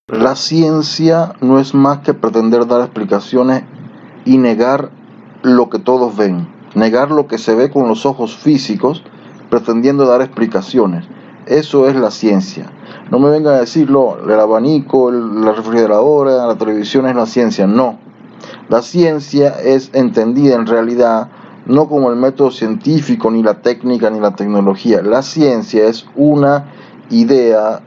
La ciencia no es más que pretender dar explicaciones y negar lo que todos ven, negar lo que se ve con los ojos físicos, pretendiendo dar explicaciones. Eso es la ciencia. No me vengan a decirlo, el abanico, la refrigeradora, la televisión es la ciencia. No. La ciencia es entendida en realidad no como el método científico, ni la técnica, ni la tecnología. La ciencia es una idea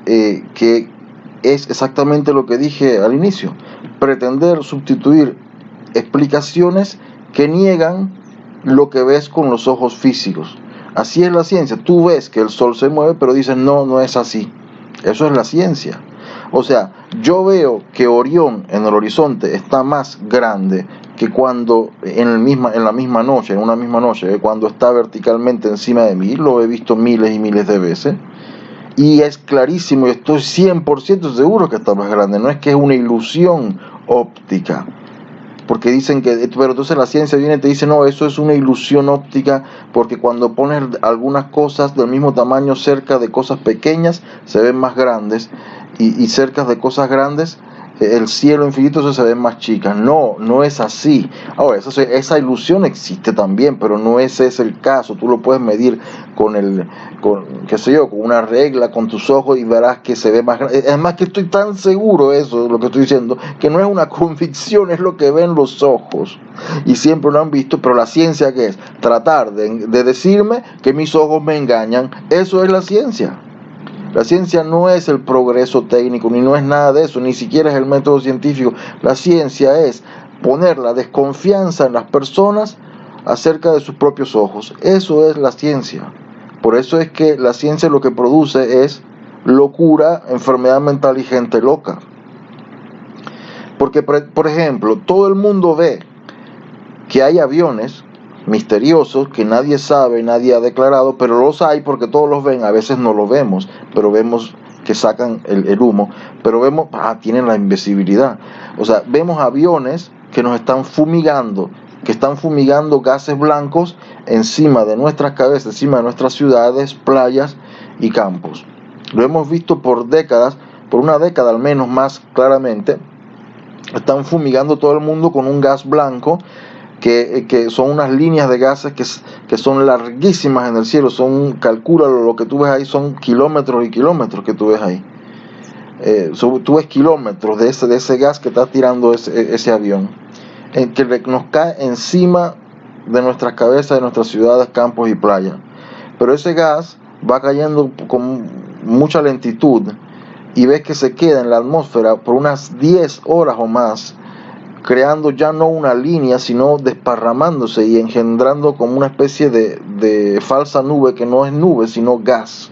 que es exactamente lo que dije al inicio, pretender sustituir explicaciones que niegan lo que ves con los ojos físicos. Así es la ciencia, tú ves que el sol se mueve, pero dices no, no es así. Eso es la ciencia. O sea, yo veo que Orión en el horizonte está más grande que cuando en la misma noche, en una misma noche, cuando está verticalmente encima de mí, lo he visto miles y miles de veces. Y es clarísimo, y estoy 100% seguro que está más grande, no es que es una ilusión óptica, porque dicen que, pero entonces la ciencia viene y te dice, no, eso es una ilusión óptica, porque cuando pones algunas cosas del mismo tamaño cerca de cosas pequeñas, se ven más grandes, y cerca de cosas grandes, el cielo infinito se ven más chicas. No, no es así. Ahora, esa ilusión existe también, pero no ese es el caso. Tú lo puedes medir qué sé yo, con una regla, con tus ojos, y verás que se ve más grande. Es más, que estoy tan seguro de eso, de lo que estoy diciendo, que no es una convicción, es lo que ven los ojos. Y siempre lo han visto, pero la ciencia, ¿qué es? Tratar de decirme que mis ojos me engañan. Eso es la ciencia. La ciencia no es el progreso técnico, ni no es nada de eso, ni siquiera es el método científico. La ciencia es poner la desconfianza en las personas acerca de sus propios ojos. Eso es la ciencia. Por eso es que la ciencia lo que produce es locura, enfermedad mental y gente loca. Porque, por ejemplo, todo el mundo ve que hay aviones misteriosos que nadie sabe, nadie ha declarado, pero los hay porque todos los ven. A veces no los vemos, pero vemos que sacan el humo, pero vemos, tienen la invisibilidad. O sea, vemos aviones que nos están fumigando, que están fumigando gases blancos encima de nuestras cabezas, encima de nuestras ciudades, playas y campos. Lo hemos visto por décadas, por una década al menos más claramente. Están fumigando todo el mundo con un gas blanco que son unas líneas de gases que son larguísimas en el cielo. Calcúlalo, lo que tú ves ahí son kilómetros y kilómetros que tú ves ahí. Tú ves kilómetros de ese gas que está tirando ese avión, que nos cae encima de nuestras cabezas, de nuestras ciudades, campos y playas. Pero ese gas va cayendo con mucha lentitud y ves que se queda en la atmósfera por unas 10 horas o más, creando ya no una línea, sino desparramándose y engendrando como una especie de falsa nube que no es nube, sino gas.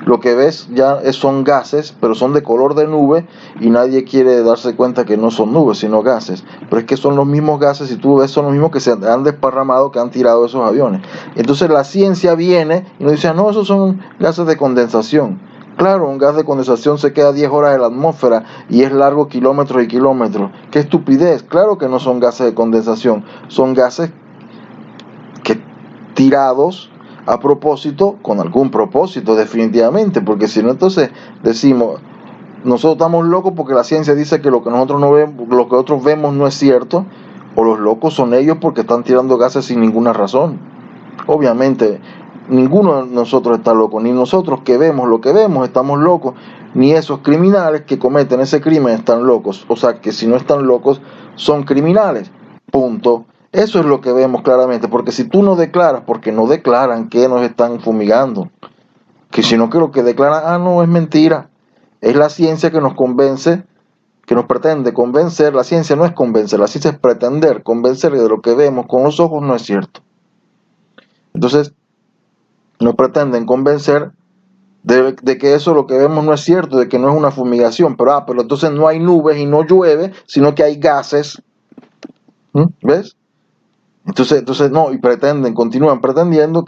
Lo que ves ya son gases, pero son de color de nube y nadie quiere darse cuenta que no son nubes, sino gases. Pero es que son los mismos gases, y tú ves, son los mismos que se han desparramado, que han tirado esos aviones. Entonces la ciencia viene y nos dice, no, esos son gases de condensación. Claro, un gas de condensación se queda 10 horas en la atmósfera y es largo kilómetros y kilómetros. ¡Qué estupidez! Claro que no son gases de condensación, son gases que tirados a propósito, con algún propósito definitivamente, porque si no, entonces decimos, nosotros estamos locos porque la ciencia dice que lo que nosotros no vemos, lo que nosotros vemos no es cierto, o los locos son ellos porque están tirando gases sin ninguna razón. Obviamente ninguno de nosotros está loco, ni nosotros que vemos lo que vemos estamos locos, ni esos criminales que cometen ese crimen están locos. O sea que si no están locos, son criminales. Punto. Eso es lo que vemos claramente, porque si tú no declaras, porque no declaran que nos están fumigando, que si no, que lo que declaran, no, es mentira. Es la ciencia que nos convence, que nos pretende convencer. La ciencia no es convencer, la ciencia es pretender convencer de lo que vemos con los ojos no es cierto. Entonces, nos pretenden convencer de que eso lo que vemos no es cierto, de que no es una fumigación, pero entonces no hay nubes y no llueve, sino que hay gases. ¿Ves? Entonces no, y continúan pretendiendo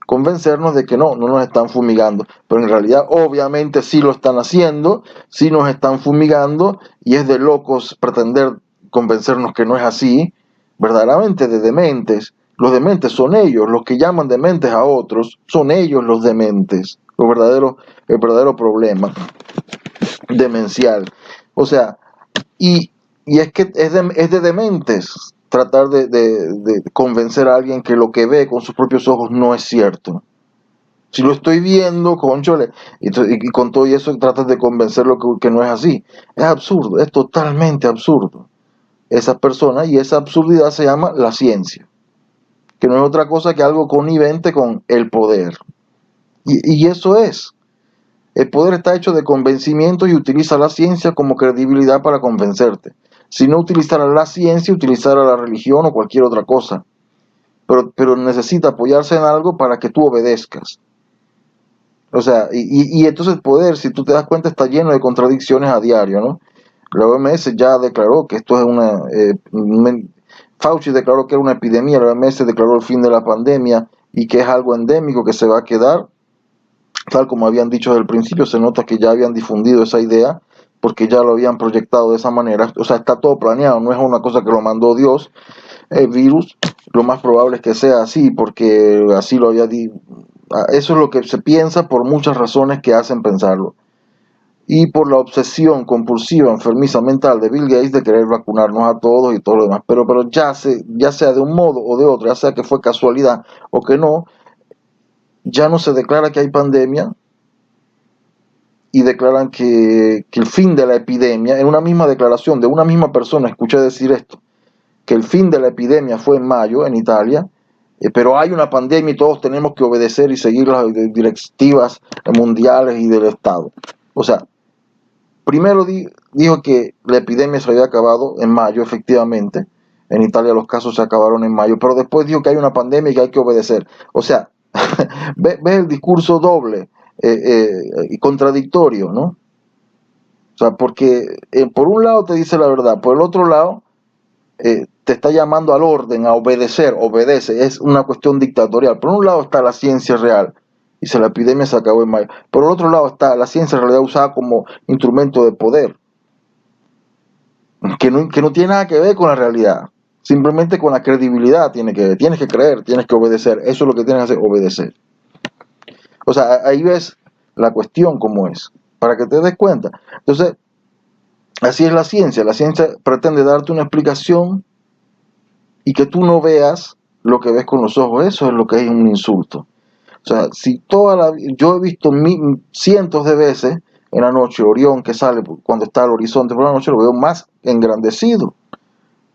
convencernos de que no nos están fumigando, pero en realidad obviamente sí lo están haciendo, sí nos están fumigando, y es de locos pretender convencernos que no es así, verdaderamente de dementes. Los dementes son ellos, los que llaman dementes a otros, son ellos los dementes, el verdadero problema. demencial. O sea, y es que es de dementes tratar de convencer a alguien que lo que ve con sus propios ojos no es cierto. Si lo estoy viendo, conchole, y con todo eso tratas de convencerlo que no es así. Es absurdo, es totalmente absurdo. Esa persona y esa absurdidad se llama la ciencia, que no es otra cosa que algo connivente con el poder. Y eso es. El poder está hecho de convencimiento y utiliza la ciencia como credibilidad para convencerte. Si no utilizara la ciencia, utilizara la religión o cualquier otra cosa. Pero necesita apoyarse en algo para que tú obedezcas. O sea, y entonces el poder, si tú te das cuenta, está lleno de contradicciones a diario, ¿no? La OMS ya declaró que esto es Fauci declaró que era una epidemia, la OMS declaró el fin de la pandemia y que es algo endémico que se va a quedar, tal como habían dicho desde el principio. Se nota que ya habían difundido esa idea porque ya lo habían proyectado de esa manera. O sea, está todo planeado, no es una cosa que lo mandó Dios. El virus, lo más probable es que sea así, porque así lo había dicho. Eso es lo que se piensa por muchas razones que hacen pensarlo. Y por la obsesión compulsiva, enfermiza mental de Bill Gates de querer vacunarnos a todos y todo lo demás. Pero ya sea de un modo o de otro, ya sea que fue casualidad o que no, ya no se declara que hay pandemia y declaran que el fin de la epidemia, en una misma declaración de una misma persona, escuché decir esto, que el fin de la epidemia fue en mayo en Italia, pero hay una pandemia y todos tenemos que obedecer y seguir las directivas mundiales y del Estado. O sea, primero dijo que la epidemia se había acabado en mayo, efectivamente. En Italia los casos se acabaron en mayo, pero después dijo que hay una pandemia y que hay que obedecer. O sea, ves el discurso doble y contradictorio, ¿no? O sea, porque por un lado te dice la verdad, por el otro lado te está llamando al orden, a obedecer, obedece, es una cuestión dictatorial. Por un lado está la ciencia real, y si la epidemia se acabó en mayo. Por el otro lado está la ciencia en realidad usada como instrumento de poder, que no tiene nada que ver con la realidad, simplemente con la credibilidad tiene que ver. Tienes que creer, tienes que obedecer, eso es lo que tienes que hacer, obedecer. O sea, ahí ves la cuestión como es, para que te des cuenta. Entonces, así es la ciencia pretende darte una explicación y que tú no veas lo que ves con los ojos. Eso es lo que es un insulto. O sea, si yo he visto cientos de veces en la noche Orión que sale cuando está al horizonte por la noche, lo veo más engrandecido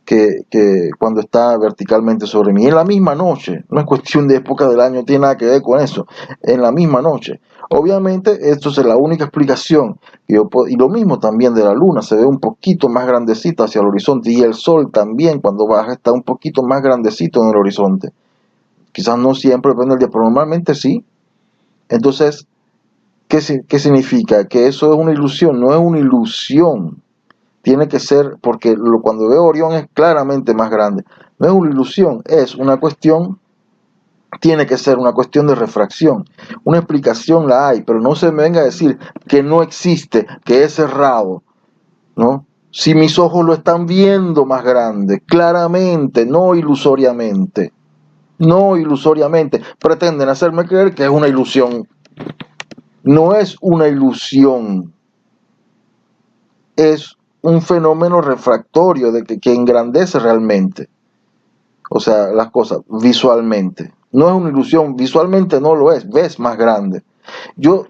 que cuando está verticalmente sobre mí. En la misma noche, no es cuestión de época del año, no tiene nada que ver con eso. En la misma noche. Obviamente, esto es la única explicación. Y lo mismo también de la luna, se ve un poquito más grandecita hacia el horizonte. Y el sol también, cuando baja, está un poquito más grandecito en el horizonte. Quizás no siempre, depende del día, pero normalmente sí. Entonces, ¿qué significa? Que eso es una ilusión. No es una ilusión. Tiene que ser, porque cuando veo Orión es claramente más grande. No es una ilusión, es una cuestión, tiene que ser una cuestión de refracción. Una explicación la hay, pero no se me venga a decir que no existe, que es cerrado, ¿no? Si mis ojos lo están viendo más grande, claramente, no ilusoriamente. No ilusoriamente. Pretenden hacerme creer que es una ilusión. No es una ilusión. Es un fenómeno refractorio que engrandece realmente, o sea, las cosas visualmente. No es una ilusión, visualmente no lo es, ves más grande. Yo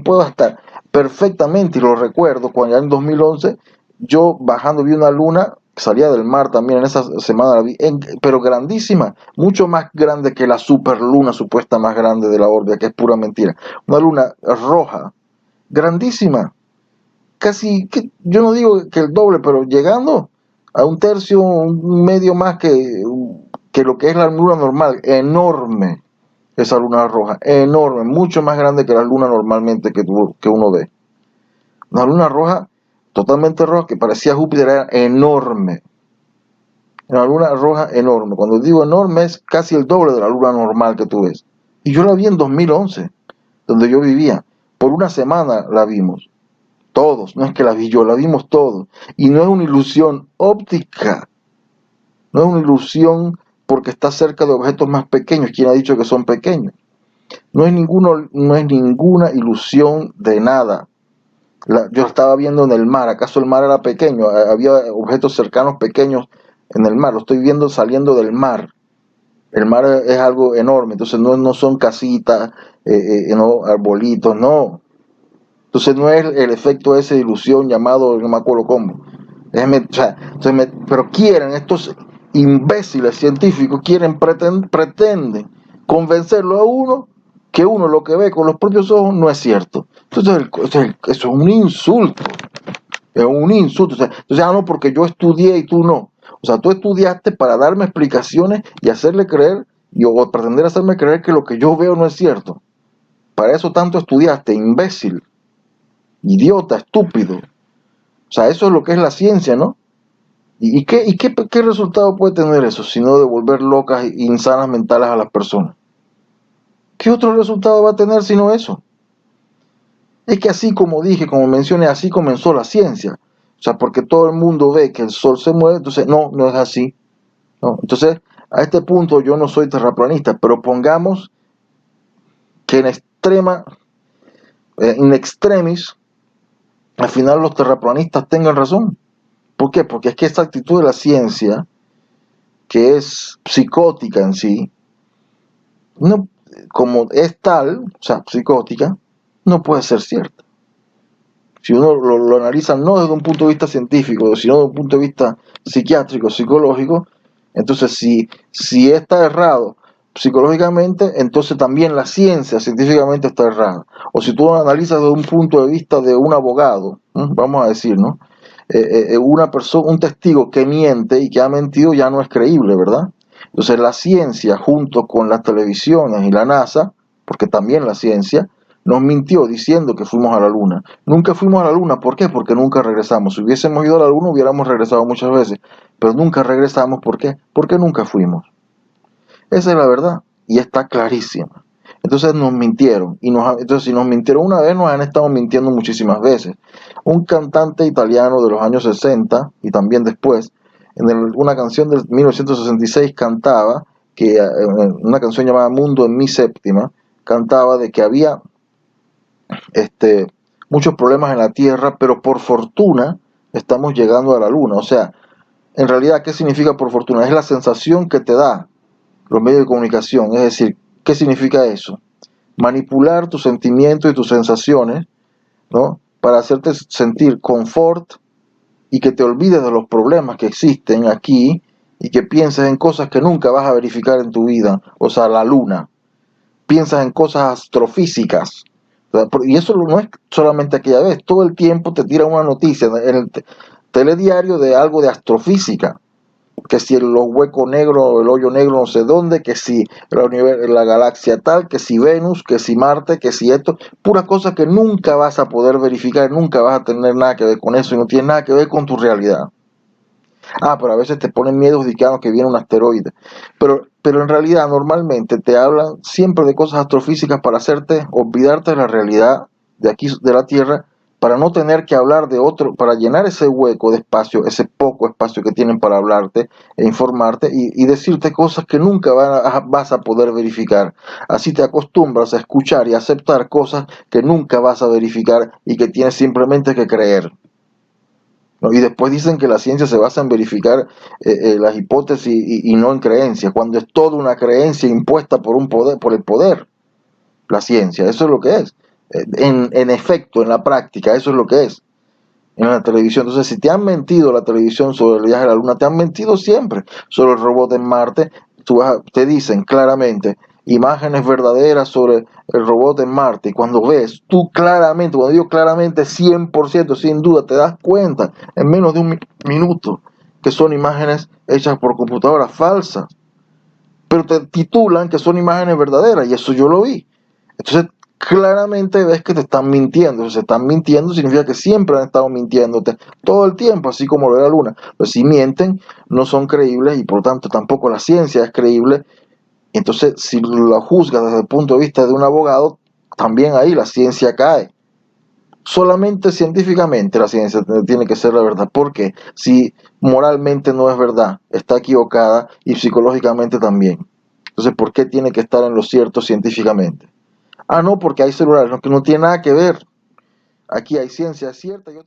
puedo estar perfectamente, y lo recuerdo, cuando ya en 2011, yo bajando vi una luna, salía del mar también en esa semana, la vi, pero grandísima, mucho más grande que la superluna supuesta más grande de la órbita, que es pura mentira. Una luna roja, grandísima, casi, yo no digo que el doble, pero llegando a un tercio, un medio más que lo que es la luna normal, enorme, esa luna roja, enorme, mucho más grande que la luna normalmente que uno ve. Una luna roja, totalmente roja, que parecía Júpiter, era enorme. Una luna roja enorme. Cuando digo enorme, es casi el doble de la luna normal que tú ves. Y yo la vi en 2011, donde yo vivía. Por una semana la vimos. Todos, no es que la vi yo, la vimos todos. Y no es una ilusión óptica, no es una ilusión porque está cerca de objetos más pequeños. ¿Quién ha dicho que son pequeños? No es ninguna ilusión de nada. Yo estaba viendo en el mar, ¿acaso el mar era pequeño? Había objetos cercanos pequeños en el mar, lo estoy viendo saliendo del mar. El mar es algo enorme, entonces no son casitas, no arbolitos, no. Entonces no es el efecto ese de ilusión llamado, no me acuerdo cómo. O sea, pero quieren, estos imbéciles científicos pretenden convencerlo a uno que uno lo que ve con los propios ojos no es cierto. Entonces eso es un insulto. Es un insulto. Entonces, no, porque yo estudié y tú no. O sea, tú estudiaste para darme explicaciones y hacerle creer, o pretender hacerme creer que lo que yo veo no es cierto. Para eso tanto estudiaste, imbécil, idiota, estúpido. O sea, eso es lo que es la ciencia, ¿no? ¿Qué resultado puede tener eso, sino de volver locas e insanas mentales a las personas? ¿Qué otro resultado va a tener sino eso? Es que así como dije, como mencioné, así comenzó la ciencia. O sea, porque todo el mundo ve que el sol se mueve, entonces no es así. ¿No? Entonces, a este punto yo no soy terraplanista, pero pongamos que in extremis, al final los terraplanistas tengan razón. ¿Por qué? Porque es que esta actitud de la ciencia, que es psicótica en sí, no, como es tal, o sea, psicótica, no puede ser cierta. Si uno lo analiza no desde un punto de vista científico, sino desde un punto de vista psiquiátrico, psicológico, entonces si está errado psicológicamente, entonces también la ciencia científicamente está errada. O si tú lo analizas desde un punto de vista de un abogado, vamos a decir, ¿no? Una persona, un testigo que miente y que ha mentido ya no es creíble, ¿verdad? Entonces la ciencia, junto con las televisiones y la NASA, porque también la ciencia, nos mintió diciendo que fuimos a la luna. Nunca fuimos a la luna, ¿por qué? Porque nunca regresamos. Si hubiésemos ido a la luna hubiéramos regresado muchas veces, pero nunca regresamos, ¿por qué? Porque nunca fuimos. Esa es la verdad y está clarísima. Entonces nos mintieron entonces si nos mintieron una vez nos han estado mintiendo muchísimas veces. Un cantante italiano de los años 60 y también después, una canción de 1966 cantaba que una canción llamada Mundo en mi séptima cantaba de que había muchos problemas en la Tierra, pero por fortuna estamos llegando a la Luna. O sea, en realidad, ¿qué significa por fortuna? Es la sensación que te da los medios de comunicación. Es decir, ¿qué significa eso? Manipular tus sentimientos y tus sensaciones, ¿no? Para hacerte sentir confort y que te olvides de los problemas que existen aquí y que pienses en cosas que nunca vas a verificar en tu vida. O sea, la Luna. Piensas en cosas astrofísicas. Y eso no es solamente aquella vez, todo el tiempo te tiran una noticia en el telediario de algo de astrofísica, que si los huecos negros, el hoyo negro no sé dónde, que si la galaxia tal, que si Venus, que si Marte, que si esto, puras cosas que nunca vas a poder verificar, nunca vas a tener nada que ver con eso y no tiene nada que ver con tu realidad. Pero a veces te ponen miedos de que viene un asteroide. Pero en realidad normalmente te hablan siempre de cosas astrofísicas para hacerte olvidarte de la realidad de aquí, de la Tierra, para no tener que hablar de otro, para llenar ese hueco de espacio, ese poco espacio que tienen para hablarte e informarte y decirte cosas que nunca vas a poder verificar. Así te acostumbras a escuchar y a aceptar cosas que nunca vas a verificar y que tienes simplemente que creer. ¿No? Y después dicen que la ciencia se basa en verificar las hipótesis y no en creencias, cuando es toda una creencia impuesta por el poder, la ciencia, eso es lo que es. En efecto, en la práctica, eso es lo que es. En la televisión, entonces si te han mentido la televisión sobre el viaje a la luna, te han mentido siempre sobre el robot en Marte, te dicen claramente imágenes verdaderas sobre el robot en Marte, y cuando ves, tú claramente, cuando digo claramente 100%, sin duda, te das cuenta en menos de un minuto que son imágenes hechas por computadoras falsas, pero te titulan que son imágenes verdaderas, y eso yo lo vi. Entonces claramente ves que te están mintiendo. Se están mintiendo significa que siempre han estado mintiéndote todo el tiempo, así como lo de la luna. Pero si mienten, no son creíbles y por tanto tampoco la ciencia es creíble. Entonces, si lo juzgas desde el punto de vista de un abogado, también ahí la ciencia cae. Solamente científicamente la ciencia tiene que ser la verdad. Porque si moralmente no es verdad, está equivocada y psicológicamente también. Entonces, ¿por qué tiene que estar en lo cierto científicamente? No, porque hay celulares, no, que no tiene nada que ver. Aquí hay ciencia cierta y otra